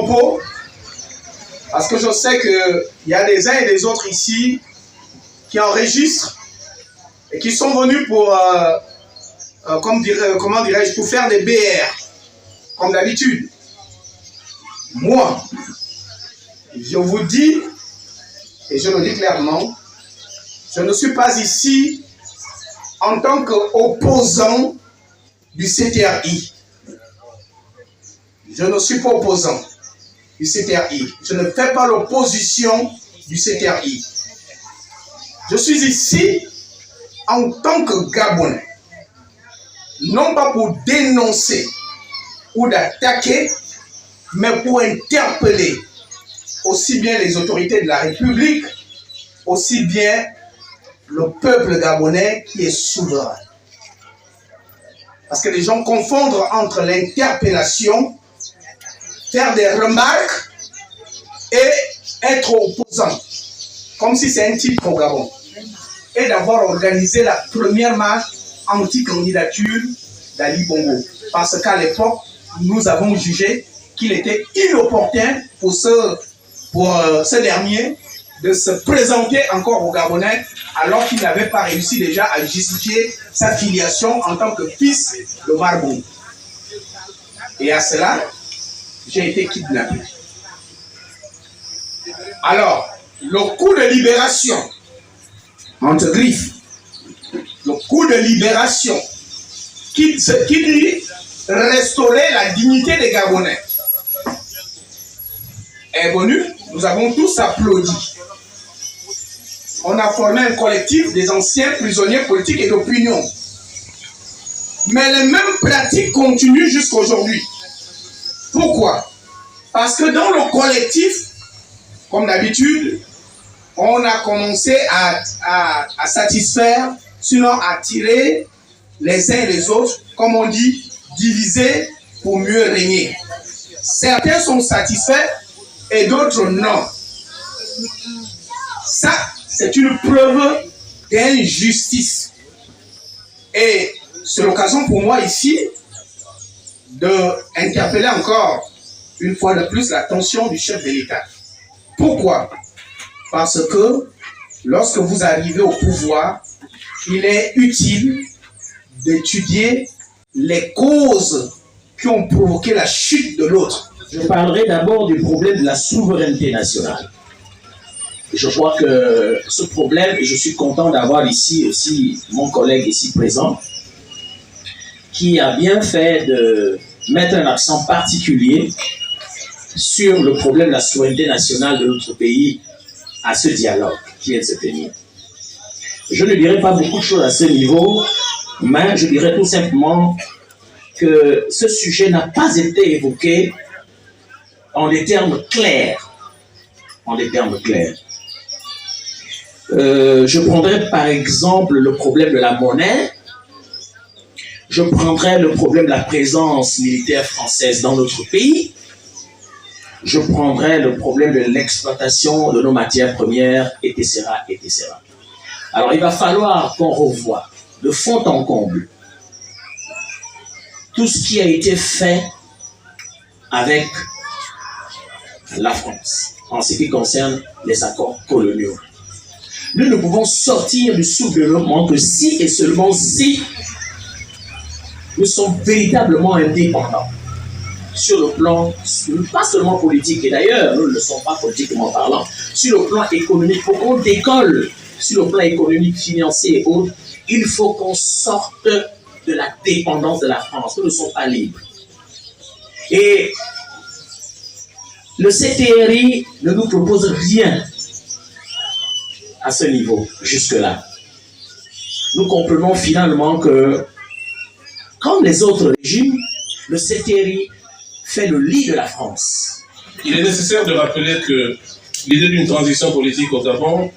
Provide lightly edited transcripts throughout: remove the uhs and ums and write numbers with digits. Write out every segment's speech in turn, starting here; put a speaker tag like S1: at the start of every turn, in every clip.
S1: propos, parce que je sais qu'il y a des uns et des autres ici qui enregistrent et qui sont venus pour, comment dirais-je, pour faire des BR, comme d'habitude. Moi, je vous dis, et je le dis clairement, je ne suis pas ici en tant qu'opposant du CTRI. Je ne suis pas opposant du CTRI. Je ne fais pas l'opposition du CTRI. Je suis ici en tant que Gabonais. Non pas pour dénoncer ou d'attaquer, mais pour interpeller aussi bien les autorités de la République, aussi bien le peuple gabonais qui est souverain. Parce que les gens confondent entre l'interpellation, faire des remarques et être opposant, comme si c'est un titre au Gabon, et d'avoir organisé la première marche anti-candidature d'Ali Bongo. Parce qu'à l'époque, nous avons jugé qu'il était inopportun pour ce dernier de se présenter encore aux Gabonais alors qu'il n'avait pas réussi déjà à justifier sa filiation en tant que fils de Marbon. Et à cela, j'ai été kidnappé. Alors, le coup de libération, entre griffes, le coup de libération qui dit restaurer la dignité des Gabonais est venu, nous avons tous applaudi. On a formé un collectif des anciens prisonniers politiques et d'opinion. Mais les mêmes pratiques continuent jusqu'à aujourd'hui. Pourquoi? Parce que dans le collectif, comme d'habitude, on a commencé à satisfaire, sinon à tirer les uns et les autres, comme on dit, diviser pour mieux régner. Certains sont satisfaits et d'autres non. Ça, c'est une preuve d'injustice. Et c'est l'occasion pour moi ici d'interpeller encore une fois de plus l'attention du chef de l'État. Pourquoi? Parce que lorsque vous arrivez au pouvoir, il est utile d'étudier les causes qui ont provoqué la chute de l'autre.
S2: Je parlerai d'abord du problème de la souveraineté nationale. Je crois que ce problème, et je suis content d'avoir ici aussi mon collègue ici présent, qui a bien fait de mettre un accent particulier sur le problème de la souveraineté nationale de notre pays à ce dialogue qui vient de se tenir. Je ne dirai pas beaucoup de choses à ce niveau, mais je dirais tout simplement que ce sujet n'a pas été évoqué en des termes clairs. En des termes clairs. Je prendrai par exemple le problème de la monnaie. Je prendrai le problème de la présence militaire française dans notre pays. Je prendrai le problème de l'exploitation de nos matières premières, etc., etc. Alors, il va falloir qu'on revoie de fond en comble tout ce qui a été fait avec la France en ce qui concerne les accords coloniaux. Nous ne pouvons sortir du sous-développement que si et seulement si nous sommes véritablement indépendants sur le plan, pas seulement politique, et d'ailleurs, nous ne le sommes pas politiquement parlant, sur le plan économique, pour qu'on décolle sur le plan économique, financier et autres, il faut qu'on sorte de la dépendance de la France. Nous ne sommes pas libres. Et le CTRI ne nous propose rien à ce niveau, jusque-là. Nous comprenons finalement que, comme les autres régimes, le CTRI fait le lit de la France.
S3: Il est nécessaire de rappeler que l'idée d'une transition politique au Gabon,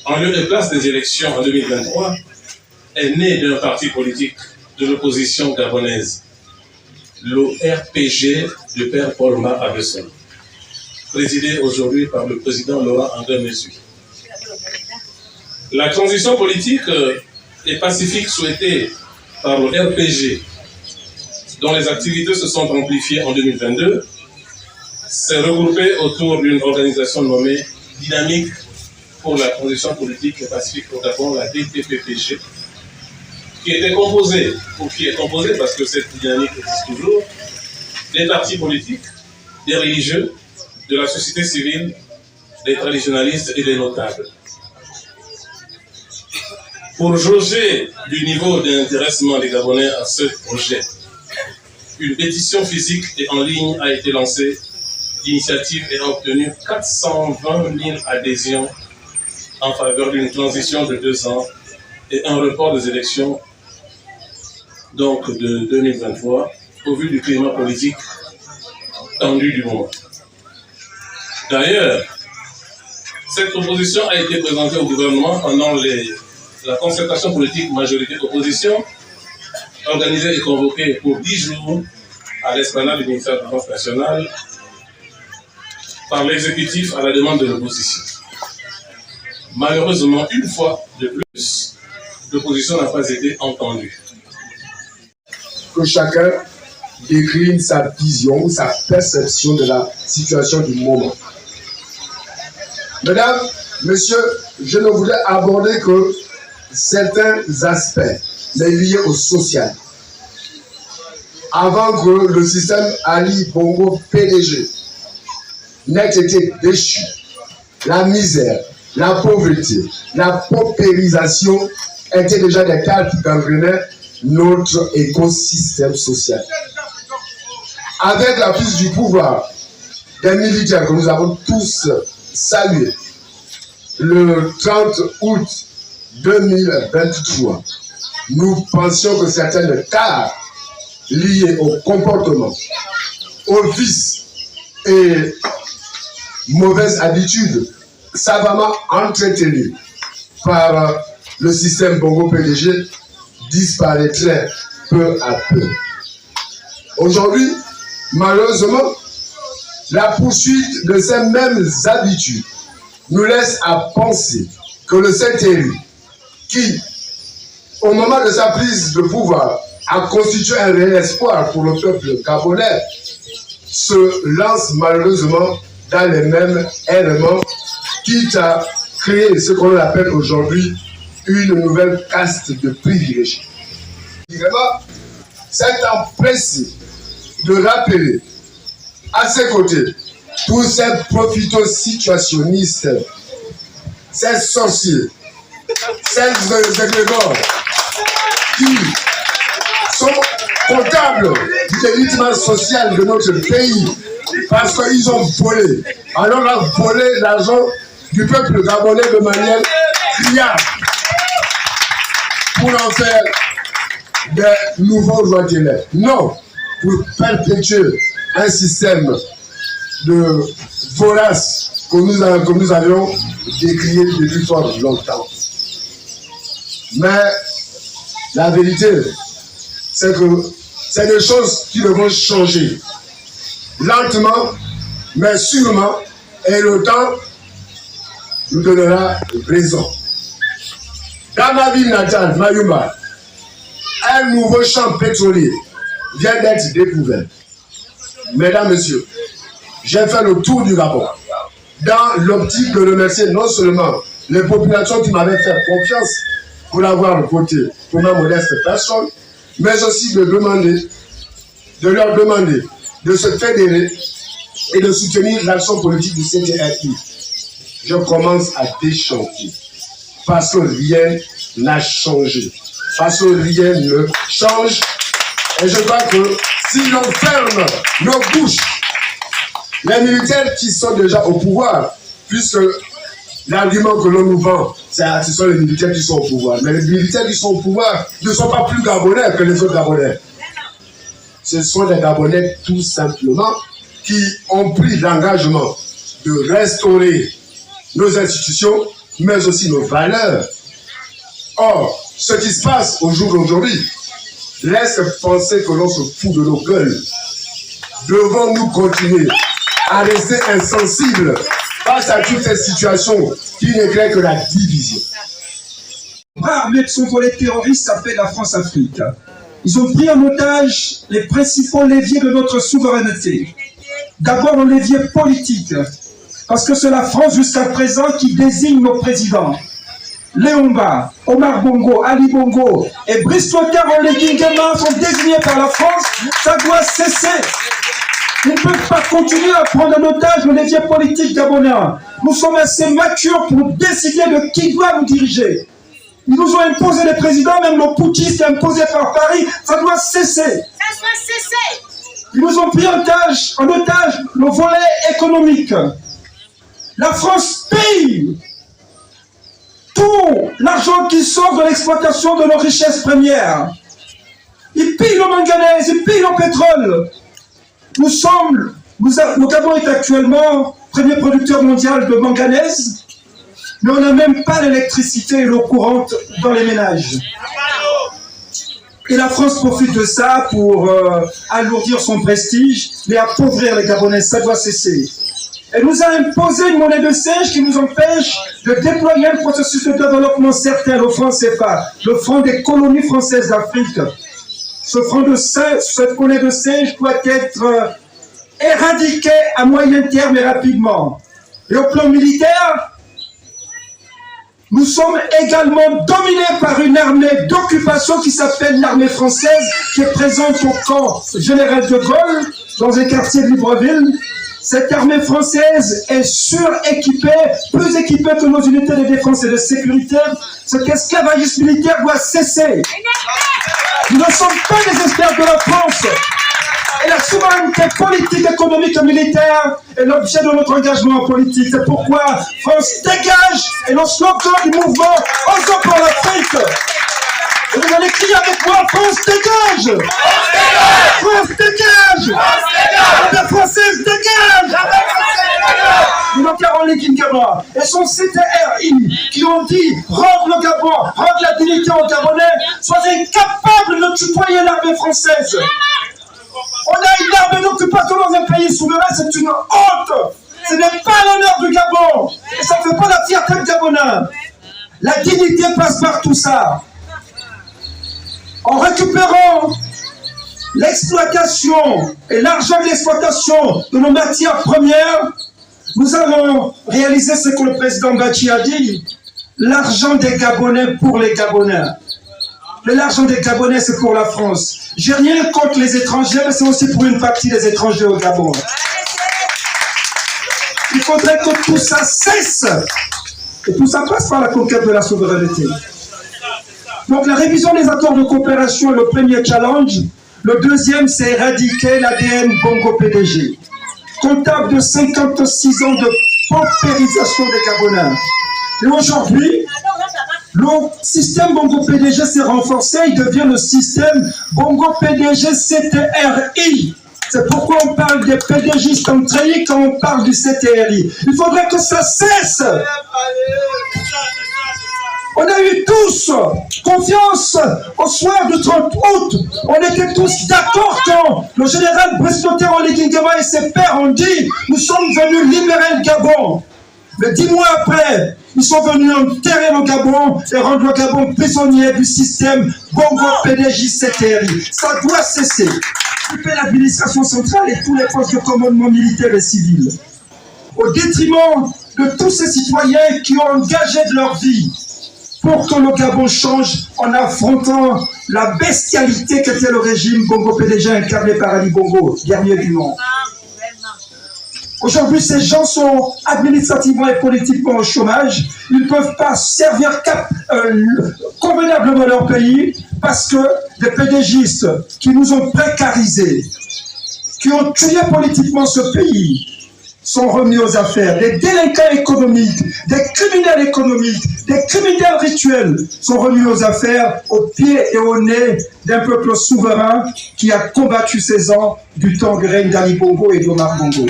S3: en lieu et place des élections en 2023, est née d'un parti politique de l'opposition gabonaise, le RPG du père Paul Mar Abesson, présidé aujourd'hui par le président Laurent André Mesue. La transition politique et pacifique souhaitée par le RPG, dont les activités se sont amplifiées en 2022, s'est regroupée autour d'une organisation nommée Dynamique pour la transition politique et pacifique au Gabon, la DTPPG, qui est composée parce que cette dynamique existe toujours, des partis politiques, des religieux, de la société civile, des traditionalistes et des notables. Pour jauger du niveau d'intéressement des Gabonais à ce projet, une pétition physique et en ligne a été lancée. L'initiative a obtenu 420 000 adhésions en faveur d'une transition de 2 ans et un report des élections donc de 2023 au vu du climat politique tendu du moment. D'ailleurs, cette proposition a été présentée au gouvernement pendant la concertation politique majorité-opposition organisée et convoquée pour 10 jours à l'esplanade du ministère de la Défense nationale par l'exécutif à la demande de l'opposition. Malheureusement, une fois de plus, l'opposition n'a pas été entendue.
S4: Que chacun décline sa vision, sa perception de la situation du moment. Mesdames, messieurs, je ne voudrais aborder que certains aspects, mais liés au social. Avant que le système Ali Bongo PDG n'ait été déchu, la misère, la pauvreté, la paupérisation étaient déjà des cas qui gangrenaient notre écosystème social. Avec la prise du pouvoir des militaires que nous avons tous salués le 30 août 2023, nous pensions que certaines tares liées au comportement, aux vices et mauvaises habitudes savamment entretenues par le système Bongo PDG disparaîtraient peu à peu. Aujourd'hui, malheureusement, la poursuite de ces mêmes habitudes nous laisse à penser que le CTU, qui, au moment de sa prise de pouvoir, a constitué un réel espoir pour le peuple gabonais, se lance malheureusement dans les mêmes éléments, quitte à créer ce qu'on appelle aujourd'hui une nouvelle caste de privilégiés. Vraiment, c'est empressé de rappeler à ses côtés tous ces profito-situationnistes, ces sorciers, ces égrégores qui sont comptables du délitement social de notre pays parce qu'ils ont volé. Alors on a volé l'argent du peuple gabonais de manière criarde pour en faire des nouveaux rois-d'élèves. Non, pour perpétuer un système de vorace que nous avions décrié depuis fort longtemps. Mais la vérité, c'est que c'est des choses qui devront changer. Lentement, mais sûrement, et le temps nous donnera raison. Dans ma ville natale, Mayumba, un nouveau champ pétrolier vient d'être découvert. Mesdames, Messieurs, j'ai fait le tour du Gabon dans l'optique de remercier non seulement les populations qui m'avaient fait confiance pour avoir voté pour ma modeste personne, mais aussi de leur demander de se fédérer et de soutenir l'action politique du CTRI. Je commence à déchanter parce que rien n'a changé, parce que rien ne change. Et je crois que si l'on ferme nos bouches, les militaires qui sont déjà au pouvoir, puisque l'argument que l'on nous vend, c'est que ce sont les militaires qui sont au pouvoir. Mais les militaires qui sont au pouvoir ne sont pas plus gabonais que les autres Gabonais. Ce sont des Gabonais tout simplement qui ont pris l'engagement de restaurer nos institutions, mais aussi nos valeurs. Or, ce qui se passe au jour d'aujourd'hui laisse penser que l'on se fout de nos gueules. Devons-nous continuer à rester insensibles face à toutes ces situations qui ne créent que la division?
S5: Bras armé de son volet terroriste s'appelle la France-Afrique. Ils ont pris en otage les principaux leviers de notre souveraineté. D'abord, le levier politique, parce que c'est la France jusqu'à présent qui désigne nos présidents. Léomba, Omar Bongo, Ali Bongo et Brice Clotaire Oligui Nguema sont désignés par la France. Ça doit cesser. Ils ne peuvent pas continuer à prendre en otage le levier politique gabonais. Nous sommes assez matures pour décider de qui doit nous diriger. Ils nous ont imposé les présidents, même le putschiste imposé par Paris. Ça doit cesser. Ça doit cesser. Ils nous ont pris en otage le volet économique. La France paye tout l'argent qui sort de l'exploitation de nos richesses premières. Ils pillent le manganèse, ils pillent le pétrole. Le Gabon est actuellement premier producteur mondial de manganèse, mais on n'a même pas l'électricité et l'eau courante dans les ménages. Et la France profite de ça pour alourdir son prestige et appauvrir les Gabonais. Ça doit cesser. Elle nous a imposé une monnaie de singe qui nous empêche de déployer un processus de développement certain, le franc CFA, le franc des colonies françaises d'Afrique. Cette monnaie de singe doit être éradiquée à moyen terme et rapidement. Et au plan militaire, nous sommes également dominés par une armée d'occupation qui s'appelle l'armée française, qui est présente au camp Général de Gaulle, dans un quartier de Libreville. Cette armée française est suréquipée, plus équipée que nos unités de défense et de sécurité. Cet esclavagisme militaire doit cesser. Nous ne sommes pas des esclaves de la France. Et la souveraineté politique, économique et militaire est l'objet de notre engagement politique. C'est pourquoi France dégage est le slogan du mouvement Osons pour l'Afrique. Et vous allez crier avec moi, France dégage! France dégage! La française dégage! Nous avons Oligui Nguema et son CTRI qui ont dit rendre le Gabon, rendre la dignité aux Gabonais, soyez incapables de tutoyer l'armée française. On a une armée d'occupation dans un pays souverain, c'est une honte. Ce n'est pas l'honneur du Gabon et ça ne fait pas la fierté du Gabonais. La dignité passe par tout ça. En récupérant l'exploitation et l'argent de l'exploitation de nos matières premières, nous allons réaliser ce que le président Bachi a dit, l'argent des Gabonais pour les Gabonais. Mais l'argent des Gabonais, c'est pour la France. J'ai rien contre les étrangers, mais c'est aussi pour une partie des étrangers au Gabon. Il faudrait que tout ça cesse. Et tout ça passe par la conquête de la souveraineté. Donc la révision des accords de coopération est le premier challenge. Le deuxième, c'est éradiquer l'ADN Bongo PDG. Comptable de 56 ans de paupérisation des Gabonais. Et aujourd'hui, le système Bongo PDG s'est renforcé, il devient le système Bongo PDG CTRI. C'est pourquoi on parle des PDGistes en treillis quand on parle du CTRI. Il faudrait que ça cesse. On a eu tous confiance au soir du 30 août. On était tous d'accord quand le général Brice Clotaire Oligui Nguema et ses pairs ont dit « Nous sommes venus libérer le Gabon ». Mais 10 mois après, ils sont venus enterrer le Gabon et rendre le Gabon prisonnier du système Bongo PDG CTRI. Ça doit cesser. Couper l'administration centrale et tous les postes de commandement militaire et civil. Au détriment de tous ces citoyens qui ont engagé de leur vie pour que le Gabon change en affrontant la bestialité qu'était le régime Bongo PDG incarné par Ali Bongo, guerrier du monde. Aujourd'hui, ces gens sont administrativement et politiquement au chômage. Ils ne peuvent pas servir convenablement leur pays parce que des PDGistes qui nous ont précarisés, qui ont tué politiquement ce pays, sont remis aux affaires. Des délinquants économiques, des criminels économiques, des criminels rituels sont remis aux affaires au pied et au nez d'un peuple souverain qui a combattu 16 ans du temps du règne d'Ali Bongo et d'Omar Bongo.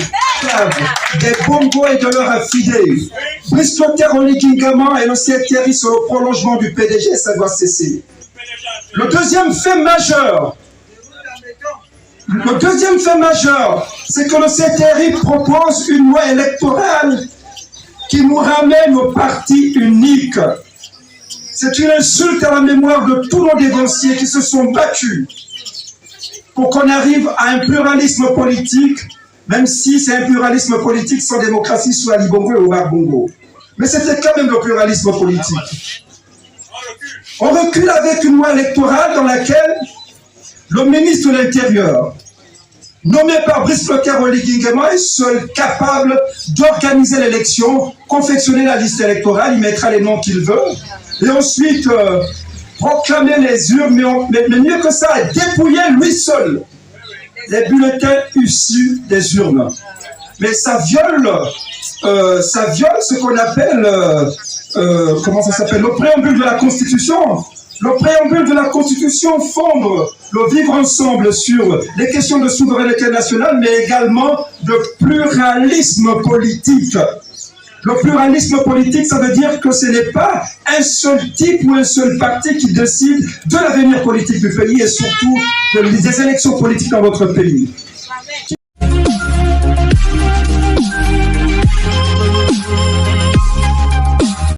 S5: Des Bongo et de leur affidés. Brice Clotaire Oligui Nguema et le CTRI sur le prolongement du PDG, ça doit cesser. Le deuxième fait majeur, c'est que le CTRI propose une loi électorale qui nous ramène au parti unique. C'est une insulte à la mémoire de tous nos dévanciers qui se sont battus pour qu'on arrive à un pluralisme politique même si c'est un pluralisme politique sans démocratie sous Ali Bongo et Omar Bongo. Mais c'était quand même le pluralisme politique. On recule avec une loi électorale dans laquelle le ministre de l'Intérieur, nommé par Brice Clotaire-Oligui Nguema, est seul capable d'organiser l'élection, confectionner la liste électorale, il mettra les noms qu'il veut, et ensuite proclamer les urnes, mais mieux que ça, dépouiller lui seul les bulletins issus des urnes. Mais ça viole ce qu'on appelle, comment ça s'appelle, le préambule de la Constitution. Le préambule de la Constitution fonde le vivre ensemble sur les questions de souveraineté nationale, mais également de pluralisme politique. Le pluralisme politique, ça veut dire que ce n'est pas un seul type ou un seul parti qui décide de l'avenir politique du pays et surtout des élections politiques dans notre pays.